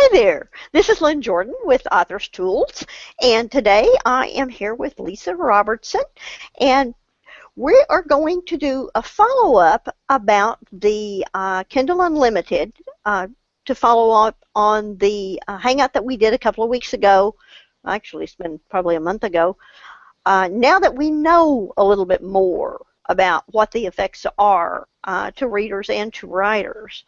Hi there. This is Lynn Jordan with Authors Tools, and today I am here with Leeza Robertson, and we are going to do a follow-up about the Kindle Unlimited to follow up on the hangout that we did a couple of weeks ago. Actually, it's been probably a month ago. Now that we know a little bit more about what the effects are to readers and to writers.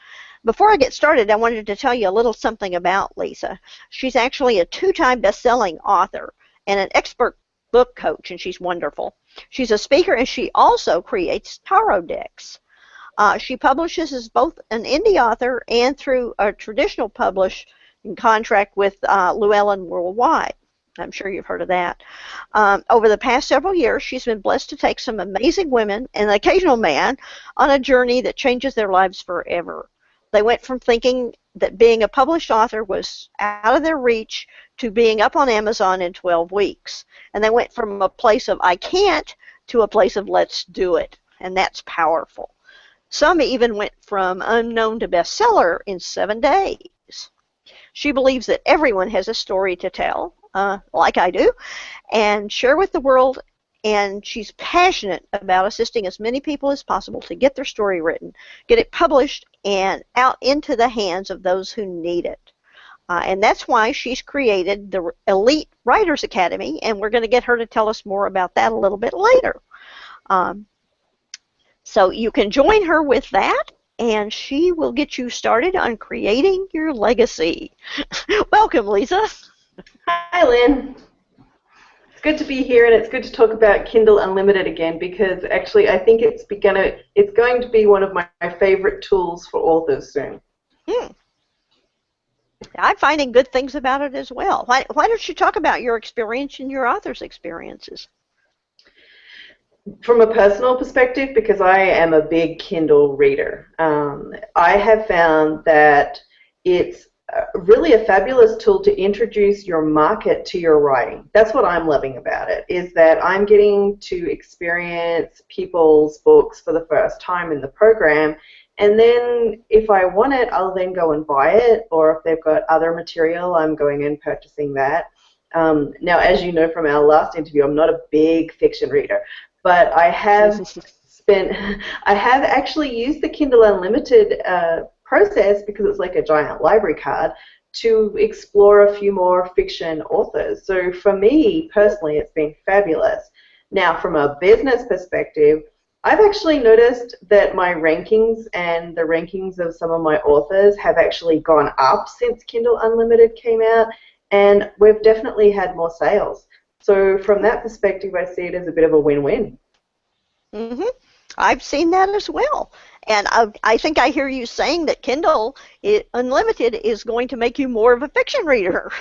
Before I get started, I wanted to tell you a little something about Leeza. She's actually a 2-time best-selling author and an expert book coach, and she's wonderful. She's a speaker, and she also creates tarot decks. She publishes as both an indie author and through a traditional publishing contract with Llewellyn Worldwide. I'm sure you've heard of that. Over the past several years, she's been blessed to take some amazing women and an occasional man on a journey that changes their lives forever. They went from thinking that being a published author was out of their reach to being up on Amazon in 12 weeks. And they went from a place of I can't to a place of let's do it. And that's powerful. Some even went from unknown to bestseller in 7 days. She believes that everyone has a story to tell, like I do, and share with the world, and she's passionate about assisting as many people as possible to get their story written, get it published, and out into the hands of those who need it. And that's why she's created the Elite Writers Academy, and we're going to get her to tell us more about that a little bit later. So you can join her with that, and she will get you started on creating your legacy. Welcome, Leeza. Hi, Lynn. It's good to be here, and it's good to talk about Kindle Unlimited again, because actually I think it's going to be one of my favorite tools for authors soon. I'm finding good things about it as well. Why don't you talk about your experience and your author's experiences? From a personal perspective, because I am a big Kindle reader, I have found that it's really a fabulous tool to introduce your market to your writing. That's what I'm loving about it, is that I'm getting to experience people's books for the first time in the program, and then if I want it, I'll then go and buy it, or if they've got other material, I'm going and purchasing that. Now, as you know from our last interview, I'm not a big fiction reader, but I have actually used the Kindle Unlimited process, because it's like a giant library card, to explore a few more fiction authors. So for me personally, it's been fabulous. Now, from a business perspective, I've actually noticed that my rankings and the rankings of some of my authors have actually gone up since Kindle Unlimited came out, and we've definitely had more sales. So from that perspective, I see it as a bit of a win-win. I've seen that as well. And I think I hear you saying that Kindle Unlimited is going to make you more of a fiction reader.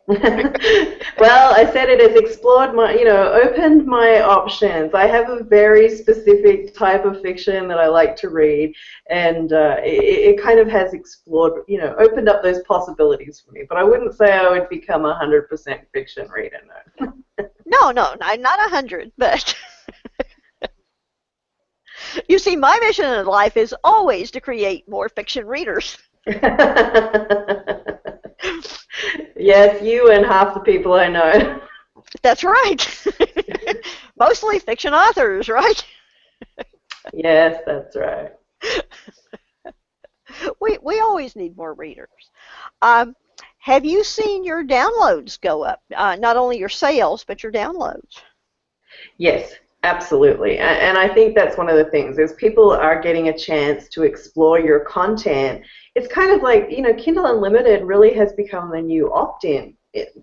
Well, I said it has explored my, opened my options. I have a very specific type of fiction that I like to read, and it kind of has explored, opened up those possibilities for me. But I wouldn't say I would become a 100% fiction reader, no. No, not 100, but you see, my mission in life is always to create more fiction readers. Yes, you and half the people I know. That's right. Mostly fiction authors, right? Yes, that's right. We always need more readers. Have you seen your downloads go up? Not only your sales, but your downloads. Yes, absolutely. And I think that's one of the things, is people are getting a chance to explore your content. It's kind of like, Kindle Unlimited really has become the new opt-in.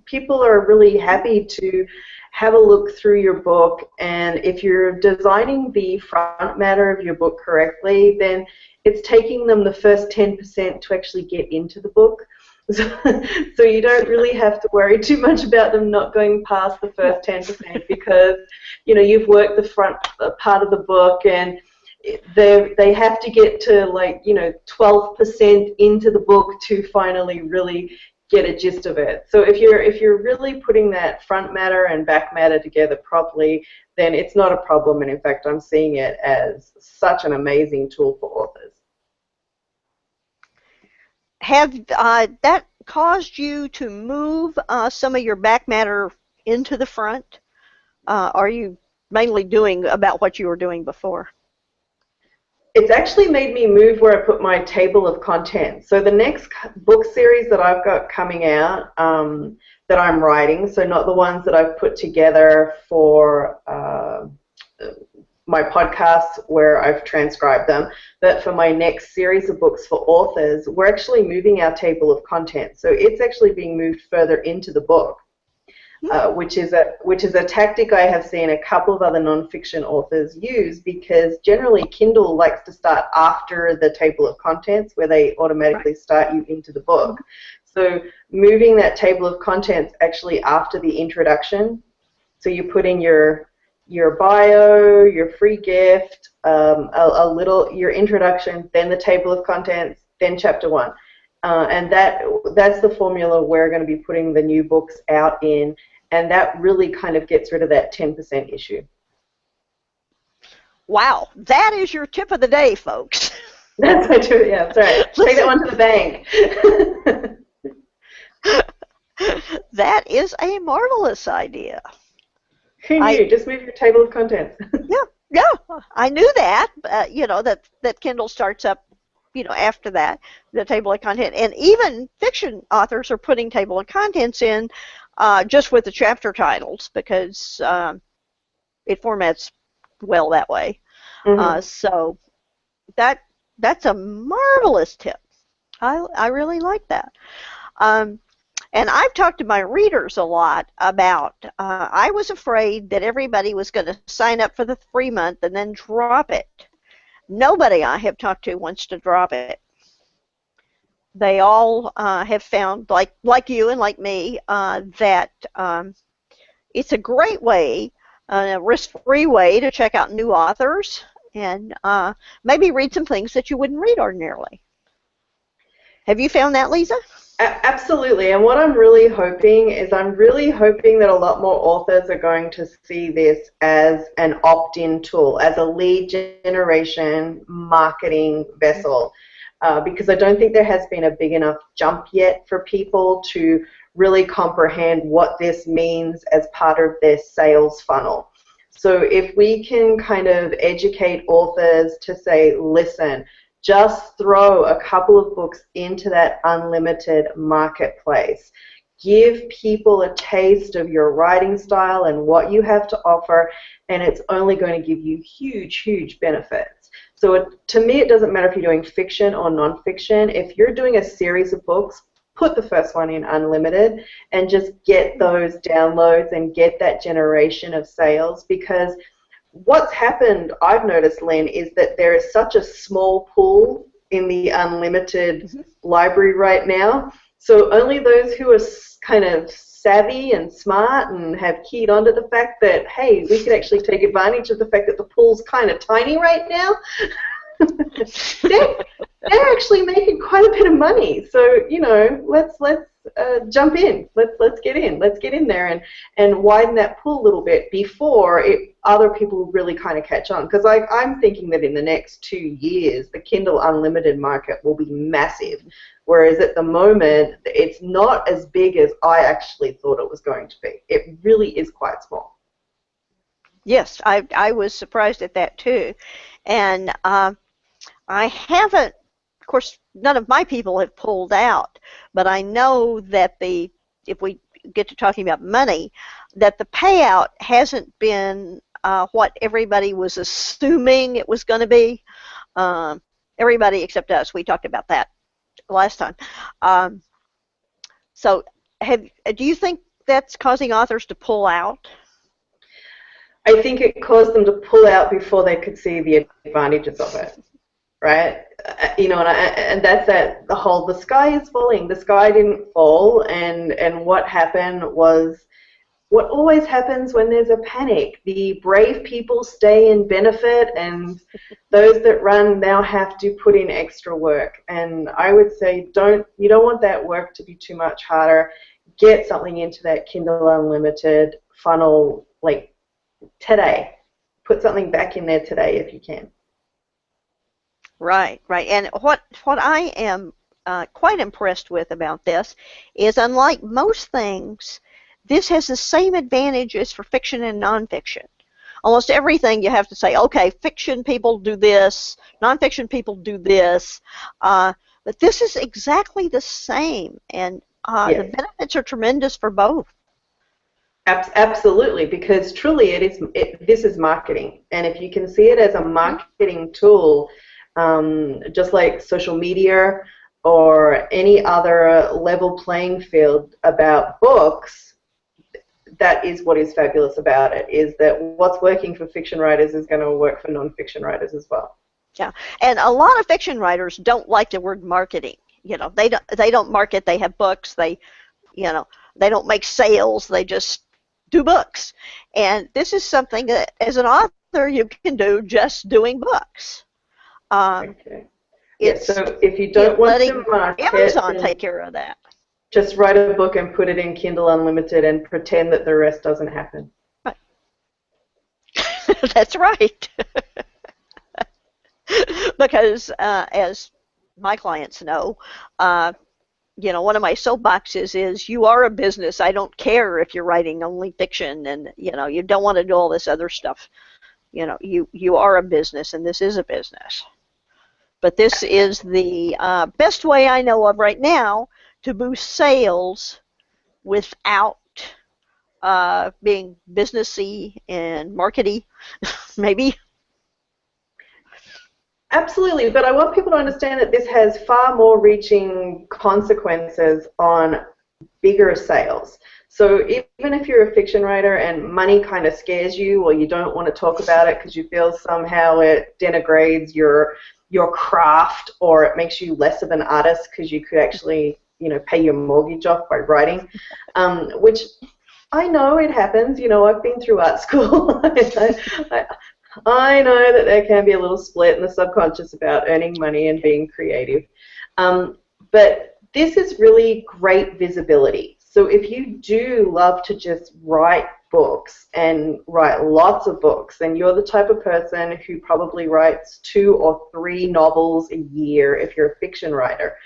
People are really happy to have a look through your book, and if you're designing the front matter of your book correctly, then it's taking them the first 10% to actually get into the book. So you don't really have to worry too much about them not going past the first 10%, because you've worked the front part of the book, and they have to get to 12% into the book to finally really get a gist of it. So if you're really putting that front matter and back matter together properly, then it's not a problem, and in fact I'm seeing it as such an amazing tool for authors. Have that caused you to move some of your back matter into the front? Are you mainly doing about what you were doing before? It's actually made me move where I put my table of contents. So the next book series that I've got coming out, that I'm writing, so not the ones that I've put together for my podcast where I've transcribed them, but for my next series of books for authors, we're actually moving our table of contents. So it's actually being moved further into the book. Which is a tactic I have seen a couple of other nonfiction authors use, because generally Kindle likes to start after the table of contents, where they automatically start you into the book. So moving that table of contents actually after the introduction, so you put in your bio, your free gift, your introduction, then the table of contents, then chapter 1. And that's the formula we're going to be putting the new books out in, and that really kind of gets rid of that 10% issue. Wow, that is your tip of the day, folks. That's what I do. Yeah, that's right. Take that one to the bank. That is a marvelous idea. Who knew? Just move your table of contents. Yeah, I knew that. That Kindle starts up, after that, the table of content, and even fiction authors are putting table of contents in just with the chapter titles, because it formats well that way. Mm-hmm. So that's a marvelous tip. I really like that. And I've talked to my readers a lot about, I was afraid that everybody was going to sign up for the free month and then drop it. Nobody I have talked to wants to drop it. They all have found, like you and like me, that it's a great way, a risk-free way to check out new authors and maybe read some things that you wouldn't read ordinarily. Have you found that, Leeza? Absolutely, and what I'm really hoping that a lot more authors are going to see this as an opt-in tool, as a lead generation marketing vessel, because I don't think there has been a big enough jump yet for people to really comprehend what this means as part of their sales funnel. So if we can kind of educate authors to say, listen, just throw a couple of books into that unlimited marketplace. Give people a taste of your writing style and what you have to offer, and it's only going to give you huge, huge benefits. So to me, it doesn't matter if you're doing fiction or nonfiction. If you're doing a series of books, put the first one in unlimited and just get those downloads and get that generation of sales, because what's happened, I've noticed, Lynn, is that there is such a small pool in the unlimited library right now. So only those who are kind of savvy and smart and have keyed onto the fact that, hey, we could actually take advantage of the fact that the pool's kind of tiny right now, they're actually making quite a bit of money. So, let's jump in. Let's get in there and widen that pool a little bit before other people really kind of catch on. Because I'm thinking that in the next 2 years, the Kindle Unlimited market will be massive, whereas at the moment, it's not as big as I actually thought it was going to be. It really is quite small. Yes, I was surprised at that too, and I haven't. Of course, none of my people have pulled out, but I know that if we get to talking about money, that the payout hasn't been what everybody was assuming it was going to be. Everybody except us, we talked about that last time. So, do you think that's causing authors to pull out? I think it caused them to pull out before they could see the advantages of it. Right, and that's the whole, the sky is falling. The sky didn't fall, and what happened was what always happens when there's a panic. The brave people stay and benefit, and those that run now have to put in extra work. And I would say you don't want that work to be too much harder. Get something into that Kindle Unlimited funnel like today. Put something back in there today if you can. Right. And what I am quite impressed with about this is, unlike most things, this has the same advantages for fiction and nonfiction. Almost everything you have to say, okay, fiction people do this, nonfiction people do this, but this is exactly the same, and the Yes. benefits are tremendous for both. Absolutely, because truly this is marketing. And if you can see it as a marketing tool, just like social media or any other level playing field about books, that is what is fabulous about it, is that what's working for fiction writers is going to work for nonfiction writers as well. Yeah, and a lot of fiction writers don't like the word marketing. They don't market. They have books. They don't make sales. They just do books. And this is something that, as an author, you can do just doing books. Okay. Yeah, It's so if you don't want to letting market, Amazon then take care of that. just write a book and put it in Kindle Unlimited and pretend that the rest doesn't happen. Right. That's right. Because as my clients know, one of my soapboxes is, you are a business. I don't care if you're writing only fiction, and you don't want to do all this other stuff. You are a business, and this is a business. But this is the best way I know of right now to boost sales without being businessy and markety, maybe. Absolutely, but I want people to understand that this has far more reaching consequences on bigger sales. So even if you're a fiction writer and money kind of scares you, or you don't want to talk about it because you feel somehow it denigrates your craft, or it makes you less of an artist because you could actually pay your mortgage off by writing, which I know it happens. I've been through art school. I know that there can be a little split in the subconscious about earning money and being creative. But this is really great visibility. So if you do love to just write books and write lots of books, and you're the type of person who probably writes 2 or 3 novels a year if you're a fiction writer,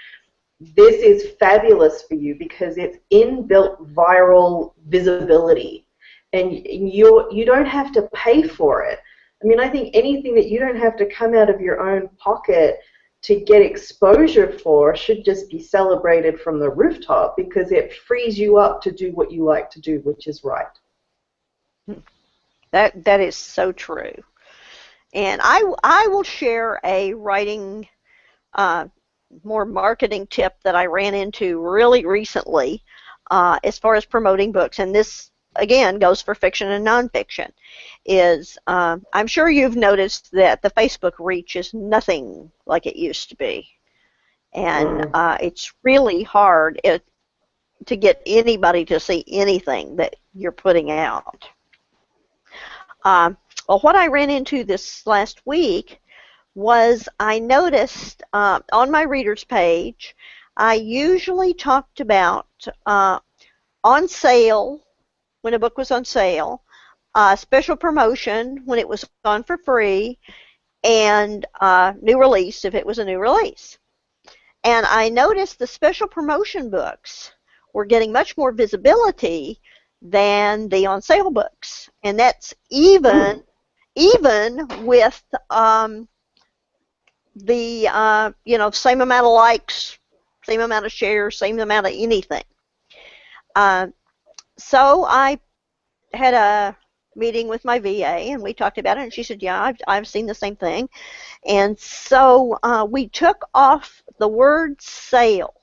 this is fabulous for you because it's inbuilt viral visibility, and you don't have to pay for it. I mean, I think anything that you don't have to come out of your own pocket to get exposure for should just be celebrated from the rooftop, because it frees you up to do what you like to do, which is write. That is so true. And I will share a writing more marketing tip that I ran into really recently as far as promoting books, and this again goes for fiction and nonfiction, is I'm sure you've noticed that the Facebook reach is nothing like it used to be, and it's really hard to get anybody to see anything that you're putting out. Well, what I ran into this last week was I noticed on my readers page, I usually talked about on sale, when a book was on sale, special promotion when it was on for free, and new release if it was a new release. And I noticed the special promotion books were getting much more visibility than the on sale books, and that's even with the same amount of likes, same amount of shares, same amount of anything. So I had a meeting with my VA, and we talked about it, and she said, yeah, I've seen the same thing. And so we took off the word sale.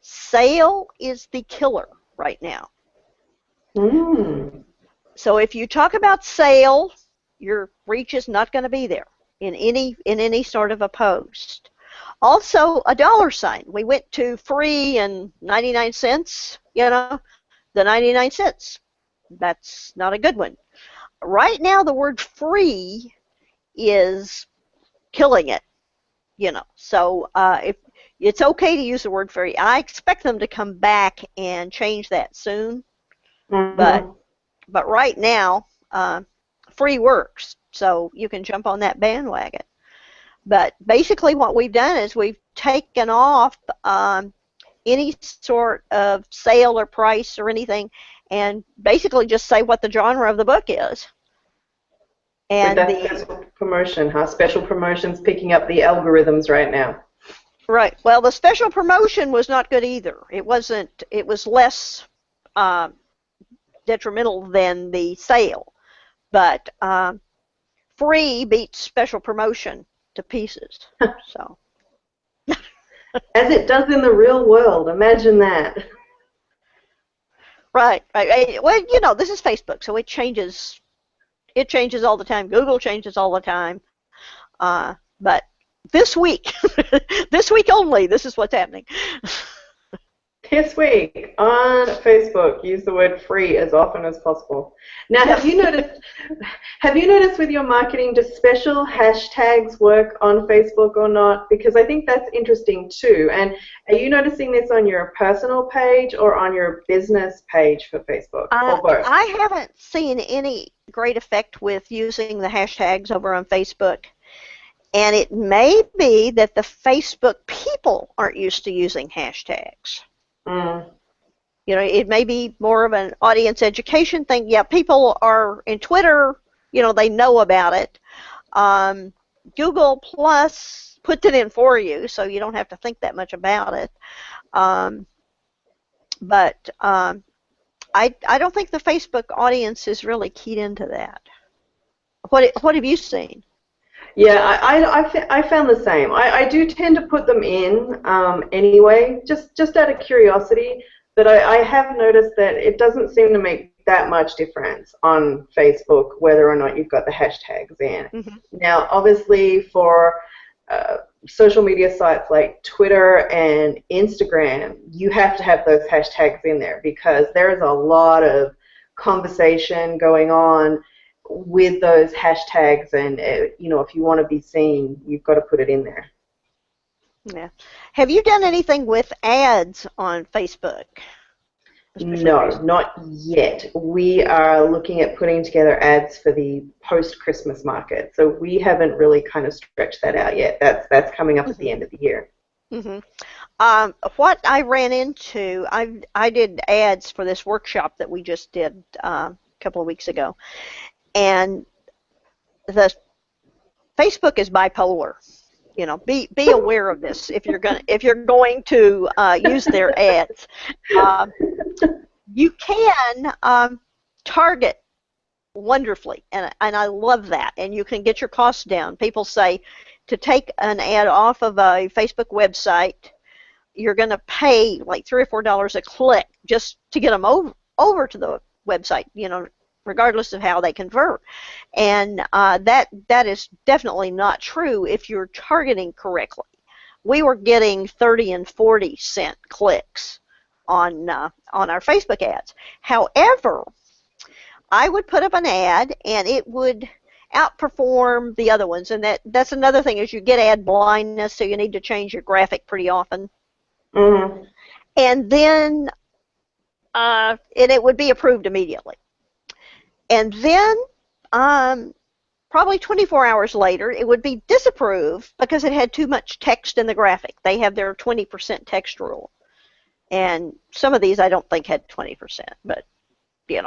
Sale is the killer right now. So if you talk about sale, your reach is not going to be there in any sort of a post. Also, a dollar sign. We went to free and 99 cents, the 99 cents. That's not a good one. Right now, the word free is killing it, So if it's okay to use the word free, I expect them to come back and change that soon. But right now, free works, so you can jump on that bandwagon. But basically, what we've done is we've taken off any sort of sale or price or anything, and basically just say what the genre of the book is. With And that special promotion, huh? Special promotions picking up the algorithms right now. right. Well, the special promotion was not good either. It wasn't. It was less detrimental than the sale, but free beats special promotion to pieces. So. As it does in the real world. Imagine that. Right. Well, this is Facebook, so it changes. It changes all the time. Google changes all the time. But this week, this week only, this is what's happening. This week on Facebook, use the word free as often as possible. Now, have you noticed with your marketing, do special hashtags work on Facebook or not? Because I think that's interesting too. And are you noticing this on your personal page or on your business page for Facebook, or both? I haven't seen any great effect with using the hashtags over on Facebook. And it may be that the Facebook people aren't used to using hashtags. Mm. It may be more of an audience education thing. Yeah, people are in Twitter, they know about it. Google Plus puts it in for you, so you don't have to think that much about it. But I don't think the Facebook audience is really keyed into that. What have you seen? Yeah, I found the same. I do tend to put them in anyway, just out of curiosity, but I have noticed that it doesn't seem to make that much difference on Facebook whether or not you've got the hashtags in. Mm-hmm. Now, obviously, for social media sites like Twitter and Instagram, you have to have those hashtags in there because there's a lot of conversation going on with those hashtags, and if you want to be seen, you've got to put it in there. Yeah. Have you done anything with ads on Facebook? No, not yet. We are looking at putting together ads for the post-Christmas market, so we haven't really kind of stretched that out yet. That's coming up at the end of the year. Mm-hmm. What I ran into, I did ads for this workshop that we just did a couple of weeks ago. And the Facebook is bipolar. Be aware of this if you're going to use their ads. You can target wonderfully, and I love that. And you can get your costs down. People say to take an ad off of a Facebook website, you're going to pay like $3 or $4 a click just to get them over to the website. Regardless of how they convert. And that is definitely not true if you're targeting correctly. We were getting 30 and 40 cent clicks on our Facebook ads. However, I would put up an ad and it would outperform the other ones, and that's another thing is you get ad blindness, so you need to change your graphic pretty often. Mm-hmm. And then and it would be approved immediately. And then probably 24 hours later, it would be disapproved because it had too much text in the graphic. They have their 20% text rule. And some of these I don't think had 20%, but,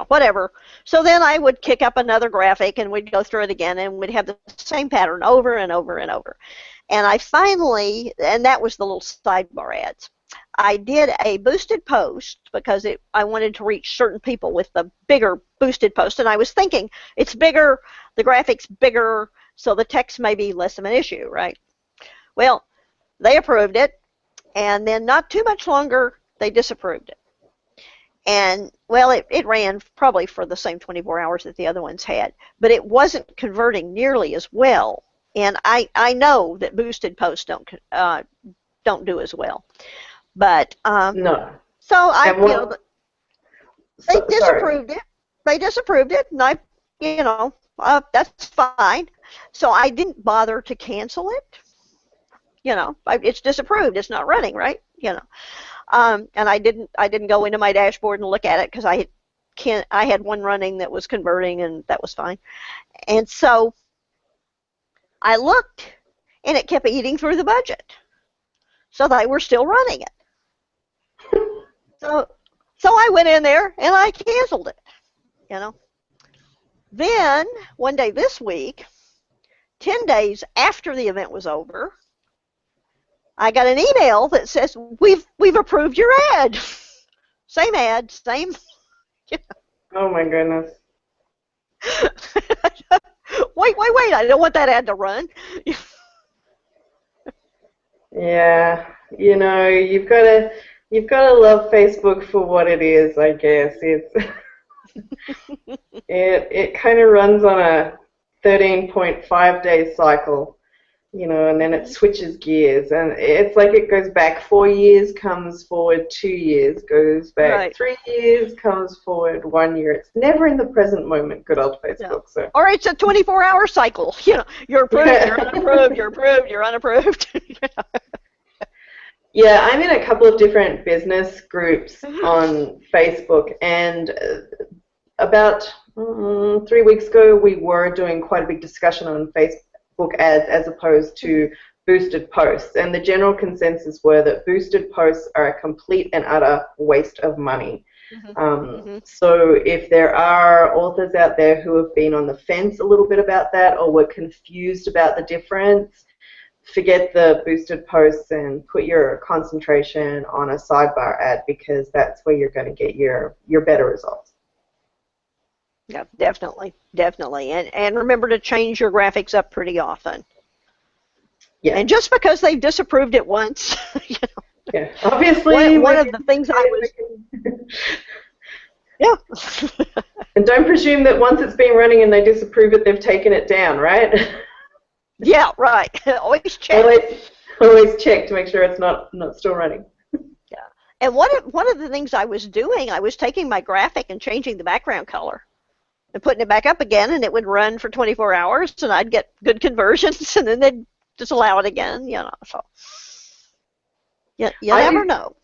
whatever. So then I would kick up another graphic and we'd go through it again and we'd have the same pattern over and over and over. And I finally, and that was the little sidebar ads. I did a boosted post because I wanted to reach certain people with the bigger boosted post, and I was thinking it's bigger, the graphic's bigger, so the text may be less of an issue, right? Well, they approved it, and then not too much longer, they disapproved it. And, well, it ran probably for the same 24 hours that the other ones had, but it wasn't converting nearly as well. And I know that boosted posts don't do as well. But no. So they disapproved it. They disapproved it, and that's fine. So I didn't bother to cancel it. It's disapproved. It's not running, right? And I didn't go into my dashboard and look at it because I had one running that was converting, and that was fine. And so I looked, and it kept eating through the budget. So they were still running it. So, so I went in there and I canceled it, you know. Then, one day this week, 10 days after the event was over, I got an email that says, we've approved your ad. Same ad, same. Oh my goodness. Wait, I don't want that ad to run. Yeah, you've got to love Facebook for what it is, I guess. It kind of runs on a 13.5-day cycle, and then it switches gears, and it's like it goes back 4 years, comes forward 2 years, goes back Right. 3 years, comes forward 1 year. It's never in the present moment, good old Facebook. No. So. Or it's a 24-hour cycle. You're approved, you're unapproved, you're approved, you're unapproved. Yeah, I'm in a couple of different business groups on Facebook, and about 3 weeks ago, we were doing quite a big discussion on Facebook ads as opposed to boosted posts, and the general consensus were that boosted posts are a complete and utter waste of money. So if there are authors out there who have been on the fence a little bit about that or were confused about the difference, forget the boosted posts and put your concentration on a sidebar ad, because that's where you're going to get your better results. Yeah, definitely. And remember to change your graphics up pretty often. Yeah. And just because they've disapproved it once, Yeah. Obviously, one of the things I was... Yeah. And don't presume that once it's been running and they disapprove it, they've taken it down, right? Yeah, right. Always check. Always check to make sure it's not still running. Yeah. And one of the things I was doing, I was taking my graphic and changing the background color and putting it back up again, and it would run for 24 hours, and I'd get good conversions, and then they'd disallow it again, So you never know.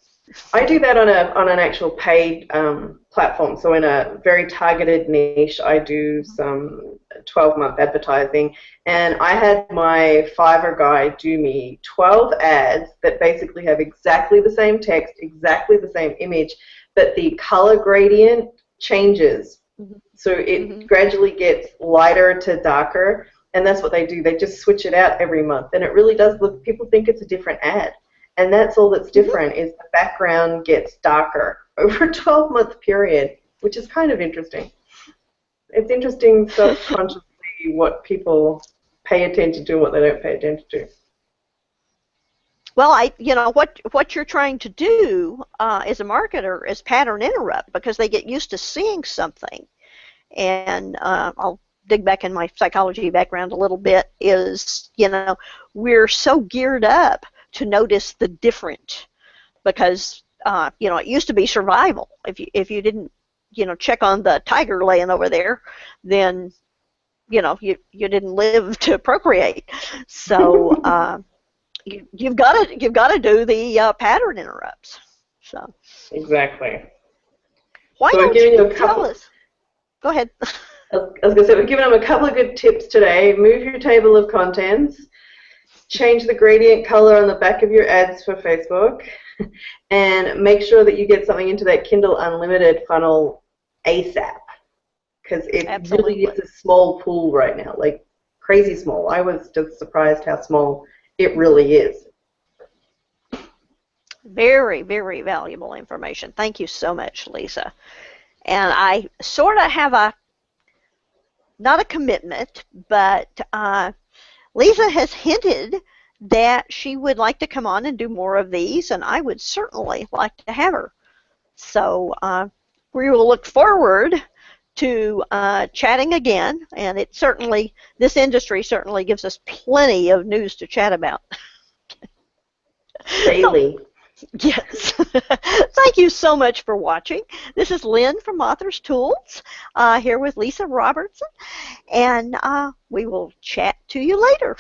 I do that on an actual paid platform. So in a very targeted niche, I do some 12-month advertising, and I had my Fiverr guy do me 12 ads that basically have exactly the same text, exactly the same image, but the color gradient changes. So it gradually gets lighter to darker, and that's what they do. They just switch it out every month, and it really does look, people think it's a different ad. And that's all that's different, is the background gets darker over a 12-month period, which is kind of interesting. It's interesting subconsciously what people pay attention to and what they don't pay attention to. Well, what you're trying to do as a marketer is pattern interrupt, because they get used to seeing something. And I'll dig back in my psychology background a little bit, is, we're so geared up to notice the different, because it used to be survival. If you didn't check on the tiger laying over there, then you didn't live to procreate. So you've got to do the pattern interrupts. So exactly. Why don't you tell us? Go ahead. I was going to say, we've given them a couple of good tips today. Move your table of contents. Change the gradient color on the back of your ads for Facebook, and make sure that you get something into that Kindle Unlimited funnel ASAP, because it really is a small pool right now, like crazy small. I was just surprised how small it really is. Very, very valuable information. Thank you so much, Leeza. And I sort of have not a commitment, but Leeza has hinted that she would like to come on and do more of these, and I would certainly like to have her. So we will look forward to chatting again, and this industry certainly gives us plenty of news to chat about. Daily. Yes. Thank you so much for watching. This is Lynn from Authors Tools, here with Leeza Robertson, and we will chat to you later.